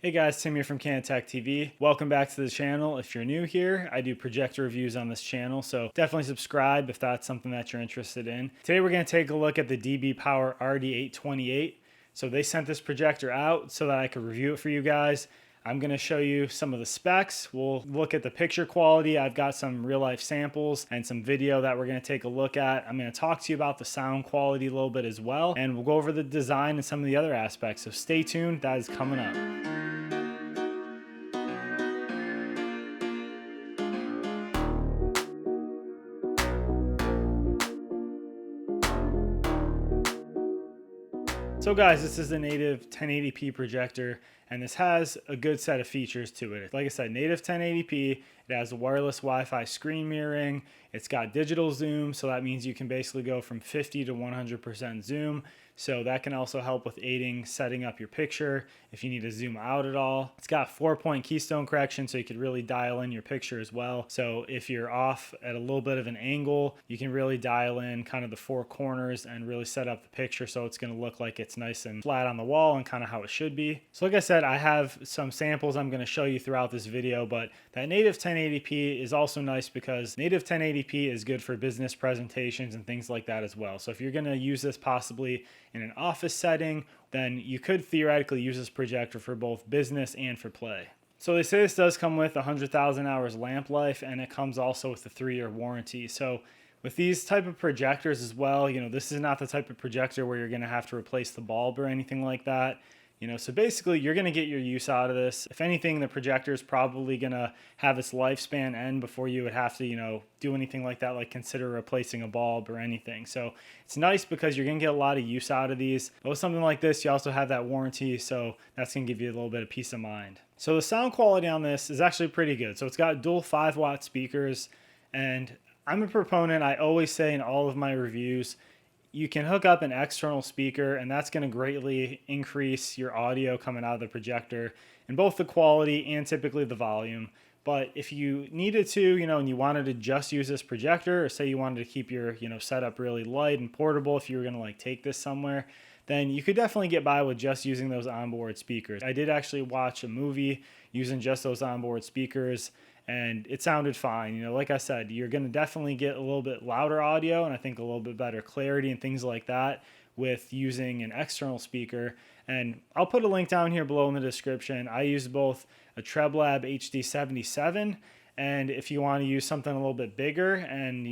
Hey guys, Tim here from Candid TV. Welcome back to the channel. If you're new here, I do projector reviews on this channel, so definitely subscribe if that's something that you're interested in. Today we're going to take a look at the DBPower RD828. So they sent this projector out so that I could review it for you guys. I'm going to show you some of the specs. We'll look at the picture quality. I've got some real life samples and some video that we're going to take a look at. I'm going to talk to you about the sound quality a little bit as well, and we'll go over the design and some of the other aspects. So stay tuned, that is coming up. So guys, this is a native 1080p projector, and this has a good set of features to it. Like I said, native 1080p, it has wireless Wi-Fi screen mirroring, it's got digital zoom, so that means you can basically go from 50 to 100% zoom. So that can also help with aiding setting up your picture if you need to zoom out at all. It's got 4-point keystone correction, so you could really dial in your picture as well. So if you're off at a little bit of an angle, you can really dial in kind of the four corners and really set up the picture so it's going to look like it's nice and flat on the wall and kind of how it should be. So like I said, I have some samples I'm going to show you throughout this video, but that native 1080p is also nice because native 1080p is good for business presentations and things like that as well. So if you're going to use this possibly in an office setting, then you could theoretically use this projector for both business and for play. So they say this does come with 100,000 hours lamp life, and it comes also with a 3-year warranty. So with these type of projectors as well, this is not the type of projector where you're going to have to replace the bulb or anything like that. So basically you're going to get your use out of this. If anything, the projector is probably going to have its lifespan end before you would have to, do anything like that, like consider replacing a bulb or anything. So it's nice because you're going to get a lot of use out of these. But with something like this, you also have that warranty, so that's going to give you a little bit of peace of mind. So the sound quality on this is actually pretty good. So it's got dual 5-watt speakers, and I'm a proponent, I always say in all of my reviews, you can hook up an external speaker, and that's going to greatly increase your audio coming out of the projector in both the quality and typically the volume. But if you needed to, and you wanted to just use this projector, or say you wanted to keep your, setup really light and portable if you were going to take this somewhere, then you could definitely get by with just using those onboard speakers. I did actually watch a movie using just those onboard speakers, and it sounded fine. Like I said, you're going to definitely get a little bit louder audio, and I think a little bit better clarity and things like that with using an external speaker. And I'll put a link down here below in the description. I use both a Treblab HD77, and if you want to use something a little bit bigger and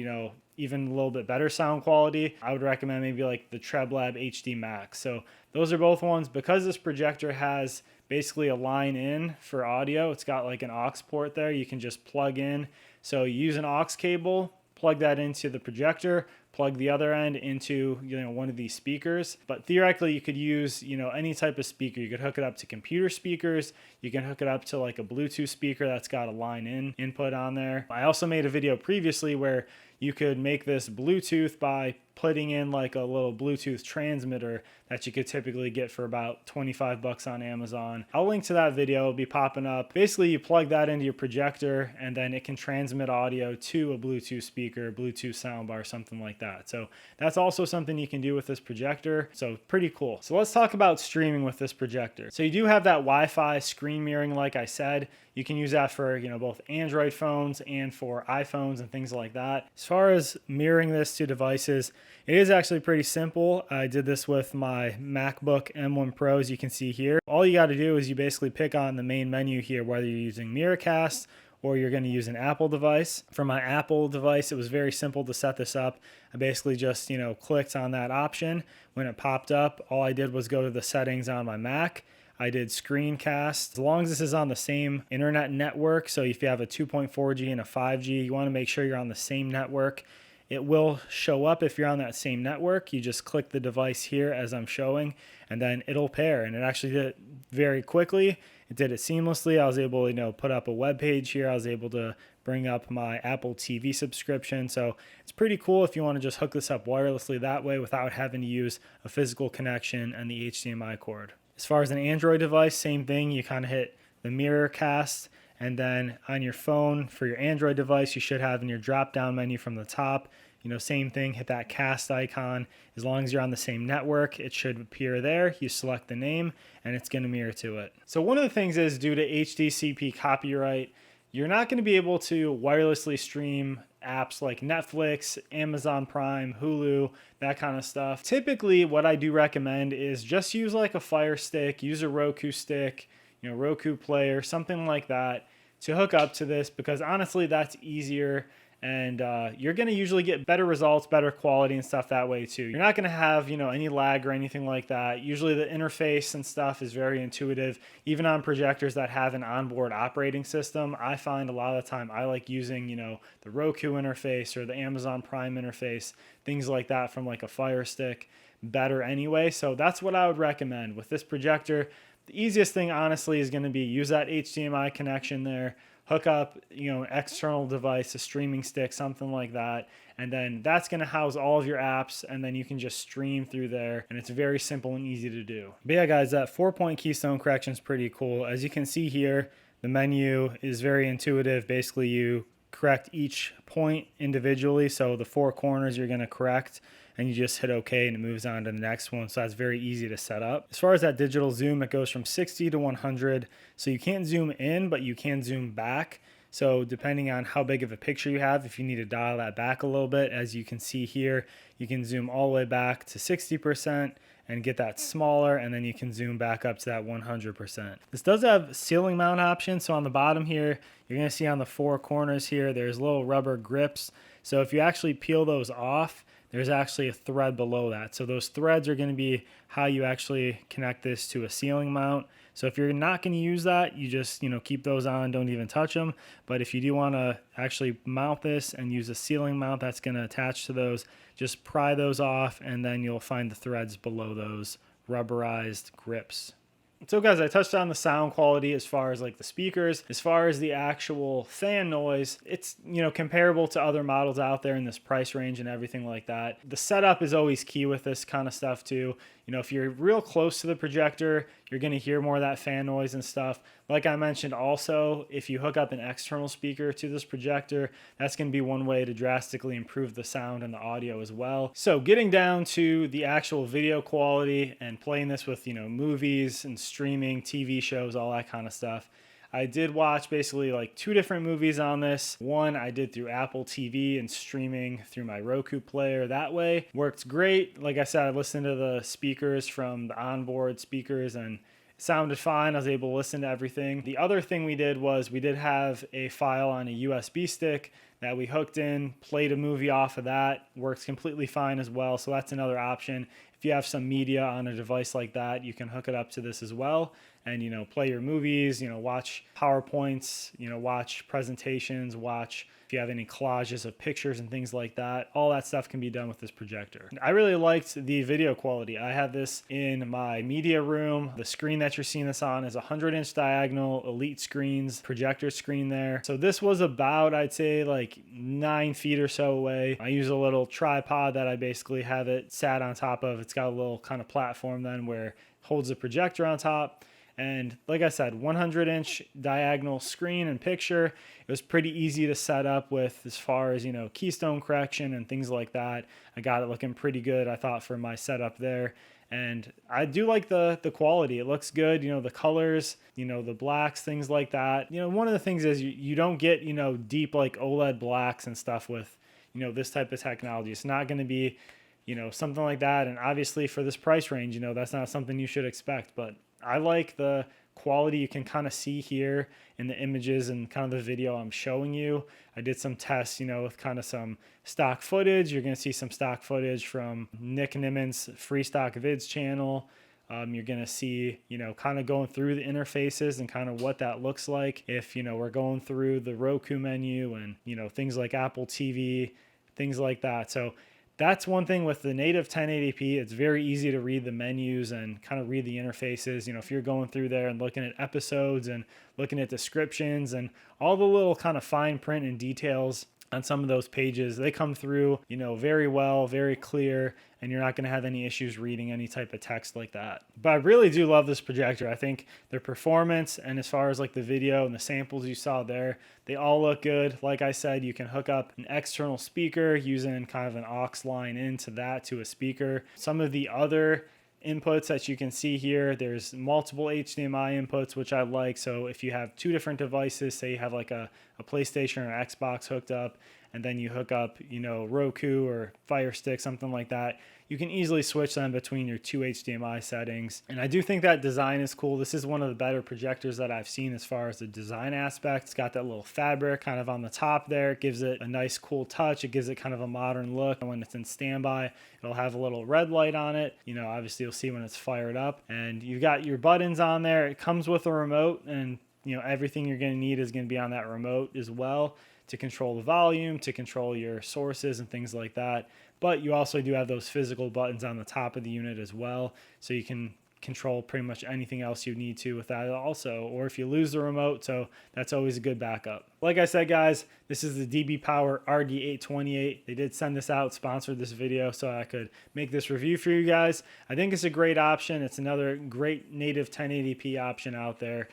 even a little bit better sound quality, I would recommend maybe like the Treblab HD Max. So those are both ones. Because this projector has basically a line in for audio, it's got like an aux port there you can just plug in. So you use an aux cable, plug that into the projector, plug the other end into one of these speakers. But theoretically you could use any type of speaker. You could hook it up to computer speakers, you can hook it up to like a Bluetooth speaker that's got a line in input on there. I also made a video previously where you could make this Bluetooth by putting in like a little Bluetooth transmitter that you could typically get for about 25 bucks on Amazon. I'll link to that video, it'll be popping up. Basically you plug that into your projector, and then it can transmit audio to a Bluetooth speaker, Bluetooth soundbar, something like that. So that's also something you can do with this projector. So pretty cool. So let's talk about streaming with this projector. So you do have that Wi-Fi screen mirroring, like I said. You can use that for both Android phones and for iPhones and things like that. As far as mirroring this to devices, it is actually pretty simple. I did this with my MacBook M1 Pro, as you can see here. All you got to do is you basically pick on the main menu here, whether you're using Miracast or you're going to use an Apple device. For my Apple device, it was very simple to set this up. I basically just, clicked on that option. When it popped up, all I did was go to the settings on my Mac. I did screencast. As long as this is on the same internet network, so if you have a 2.4G and a 5G, you want to make sure you're on the same network. It will show up if you're on that same network. You just click the device here as I'm showing, and then it'll pair. And it actually did it very quickly. It did it seamlessly. I was able to put up a web page here. I was able to bring up my Apple TV subscription. So it's pretty cool if you want to just hook this up wirelessly that way without having to use a physical connection and the HDMI cord. As far as an Android device, same thing. You kind of hit the Miracast, and then on your phone for your Android device, you should have in your drop-down menu from the top, same thing, hit that cast icon. As long as you're on the same network, it should appear there. You select the name and it's going to mirror to it. So one of the things is, due to HDCP copyright, you're not going to be able to wirelessly stream apps like Netflix, Amazon Prime, Hulu, that kind of stuff. Typically, what I do recommend is just use like a Fire Stick, use a Roku stick, Roku player, something like that to hook up to this, because honestly, that's easier. And you're going to usually get better results, better quality and stuff that way too. You're not going to have, any lag or anything like that. Usually the interface and stuff is very intuitive. Even on projectors that have an onboard operating system, I find a lot of the time I like using, the Roku interface or the Amazon Prime interface, things like that from like a Fire Stick better anyway. So that's what I would recommend with this projector. The easiest thing honestly is going to be use that HDMI connection there. Hook up, an external device, a streaming stick, something like that. And then that's going to house all of your apps, and then you can just stream through there. And it's very simple and easy to do. But yeah, guys, that 4-point keystone correction is pretty cool. As you can see here, the menu is very intuitive. Basically, you correct each point individually. So the 4 corners you're going to correct, and you just hit OK and it moves on to the next one. So that's very easy to set up. As far as that digital zoom, it goes from 60 to 100. So you can't zoom in, but you can zoom back. So depending on how big of a picture you have, if you need to dial that back a little bit, as you can see here, you can zoom all the way back to 60% and get that smaller, and then you can zoom back up to that 100%. This does have ceiling mount options. So on the bottom here, you're going to see on the 4 corners here, there's little rubber grips. So if you actually peel those off, there's actually a thread below that. So those threads are going to be how you actually connect this to a ceiling mount. So if you're not going to use that, you just, keep those on, don't even touch them. But if you do want to actually mount this and use a ceiling mount that's going to attach to those, just pry those off, and then you'll find the threads below those rubberized grips. So guys, I touched on the sound quality as far as like the speakers. As far as the actual fan noise, it's, comparable to other models out there in this price range and everything like that. The setup is always key with this kind of stuff too. If you're real close to the projector, you're going to hear more of that fan noise and stuff. Like I mentioned also, if you hook up an external speaker to this projector, that's going to be one way to drastically improve the sound and the audio as well. So getting down to the actual video quality and playing this with, movies and streaming, TV shows, all that kind of stuff. I did watch basically like 2 different movies on this. One I did through Apple TV and streaming through my Roku player that way. Worked great. Like I said, I listened to the speakers from the onboard speakers and it sounded fine. I was able to listen to everything. The other thing we did was we did have a file on a USB stick that we hooked in, played a movie off of that. Works completely fine as well. So that's another option. If you have some media on a device like that, you can hook it up to this as well and, play your movies, watch PowerPoints, watch presentations, watch if you have any collages of pictures and things like that. All that stuff can be done with this projector. I really liked the video quality. I have this in my media room. The screen that you're seeing this on is a 100-inch diagonal Elite Screens projector screen there. So this was about, I'd say, like 9 feet or so away. I use a little tripod that I basically have it sat on top of. It's got a little kind of platform then where it holds the projector on top. And like I said, 100-inch diagonal screen and picture. It was pretty easy to set up with as far as, keystone correction and things like that. I got it looking pretty good, I thought, for my setup there. And I do like the quality. It looks good, the colors, the blacks, things like that. One of the things is you don't get, deep like OLED blacks and stuff with, this type of technology. It's not going to be, something like that. And obviously for this price range, that's not something you should expect. But I like the quality you can kind of see here in the images and kind of the video I'm showing you. I did some tests, with kind of some stock footage. You're going to see some stock footage from Nick Niman's Free Stock Vids channel. You're going to see, kind of going through the interfaces and kind of what that looks like. If, we're going through the Roku menu and, things like Apple TV, things like that. So that's one thing with the native 1080p. It's very easy to read the menus and kind of read the interfaces. If you're going through there and looking at episodes and looking at descriptions and all the little kind of fine print and details on some of those pages. They come through, you know, very well, very clear, and you're not going to have any issues reading any type of text like that. But I really do love this projector. I think their performance, and as far as like the video and the samples you saw there, they all look good. Like I said, you can hook up an external speaker using kind of an aux line into that to a speaker. Some of the other inputs that you can see here, there's multiple HDMI inputs, which I like. So if you have two different devices, say you have like a PlayStation or an Xbox hooked up, and then you hook up, you know, Roku or Fire Stick, something like that, you can easily switch them between your two HDMI settings. And I do think that design is cool. This is one of the better projectors that I've seen as far as the design aspect. It's got that little fabric kind of on the top there. It gives it a nice cool touch. It gives it kind of a modern look. And when it's in standby, it'll have a little red light on it. You know, obviously you'll see when it's fired up. And you've got your buttons on there. It comes with a remote, and you know, everything you're going to need is going to be on that remote as well, to control the volume, to control your sources and things like that. But you also do have those physical buttons on the top of the unit as well, so you can control pretty much anything else you need to with that also, or if you lose the remote, so that's always a good backup. Like I said, guys, this is the DBPower RD828. They did send this out, sponsored this video, so I could make this review for you guys. I think it's a great option. It's another great native 1080p option out there.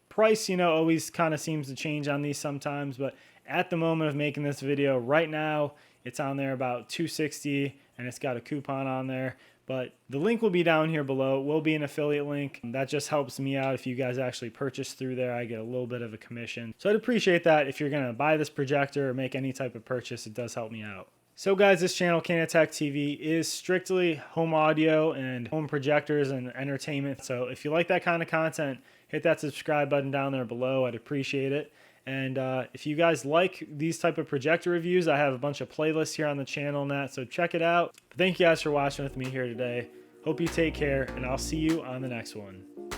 Price, you know, always kind of seems to change on these sometimes, but at the moment of making this video right now, it's on there about $260, and it's got a coupon on there. But the link will be down here below. It will be an affiliate link. That just helps me out. If you guys actually purchase through there, I get a little bit of a commission. So I'd appreciate that. If you're going to buy this projector or make any type of purchase, it does help me out. So guys, this channel, Candid Tech TV, is strictly home audio and home projectors and entertainment. So if you like that kind of content, hit that subscribe button down there below. I'd appreciate it. And if you guys like these type of projector reviews, I have a bunch of playlists here on the channel and that, so check it out. But thank you guys for watching with me here today. Hope you take care, and I'll see you on the next one.